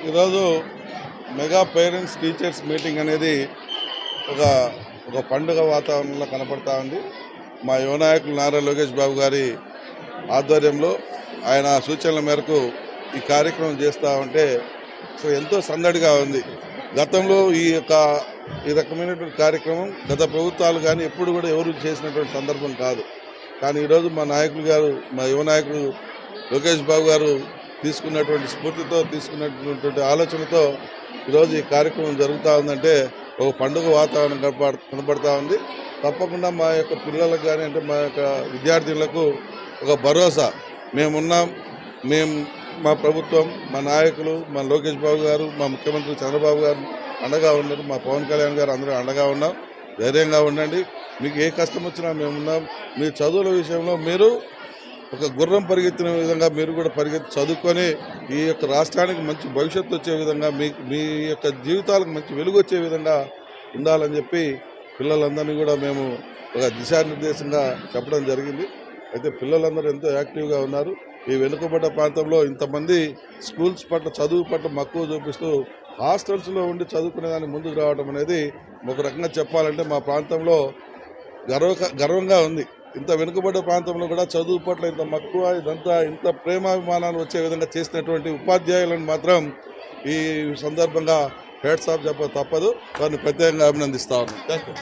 ఈరోజు mega parents teachers meeting అనేది ఒక పండుగ వాతావరణంలో కనపడతా ఉంది. మా యువ నాయకులు నారా లోకేష్ బాబు గారి ఆధ్వర్యంలో ఆయన సూచనల మేరకు ఈ కార్యక్రమం చేస్తూ ఉంటే ఎంతో సందడిగా ఉంది. గతంలో ఈ రకమైనటువంటి కార్యక్రమం గత ప్రభుత్వాలు కానీ ఎప్పుడు కూడా ఎవరు చేసినటువంటి సందర్భం కాదు. కానీ ఈరోజు మా యువ నాయకుడు లోకేష్ బాబు గారు తీసుకున్నటువంటి స్ఫూర్తితో తీసుకున్నటువంటి ఆలోచనతో ఈరోజు ఈ కార్యక్రమం జరుగుతూ ఉందంటే ఒక పండుగ వాతావరణం కనబడతా ఉంది. తప్పకుండా మా యొక్క పిల్లలకు కానీ అంటే మా యొక్క విద్యార్థులకు ఒక భరోసా మేమున్నాం, మా ప్రభుత్వం, మా నాయకులు, మా లోకేష్ బాబు గారు, మా ముఖ్యమంత్రి చంద్రబాబు గారు అండగా ఉన్నారు, మా పవన్ కళ్యాణ్ గారు అందరూ అండగా ఉన్నాం. ధైర్యంగా ఉండండి, మీకు ఏ కష్టం వచ్చినా మేమున్నాం. మీ చదువుల విషయంలో మీరు ఒక గుర్రం పరిగెత్తిన విధంగా మీరు కూడా చదువుకొని ఈ యొక్క రాష్ట్రానికి మంచి భవిష్యత్తు వచ్చే విధంగా మీ యొక్క జీవితాలకు మంచి వెలుగు వచ్చే విధంగా ఉండాలని చెప్పి పిల్లలందరినీ కూడా మేము ఒక దిశానిర్దేశంగా చెప్పడం జరిగింది. అయితే పిల్లలందరూ ఎంతో యాక్టివ్గా ఉన్నారు. ఈ వెనుకబడ్డ ప్రాంతంలో ఇంతమంది స్కూల్స్ పట్ల చదువు పట్ల మక్కువ చూపిస్తూ హాస్టల్స్లో ఉండి చదువుకునేదానికి ముందుకు రావడం అనేది ఒక రకంగా చెప్పాలంటే మా ప్రాంతంలో గర్వంగా ఉంది. ఇంత వెనుకబడ్డ ప్రాంతంలో కూడా చదువు పట్ల ఇంత మక్కువ, ఇంత ప్రేమాభిమానాలు వచ్చే విధంగా చేసినటువంటి ఉపాధ్యాయులను మాత్రం ఈ సందర్భంగా హ్యాట్స్ ఆఫ్ చెప్ప తప్పదు. వారిని ప్రత్యేకంగా అభినందిస్తా ఉన్నాను.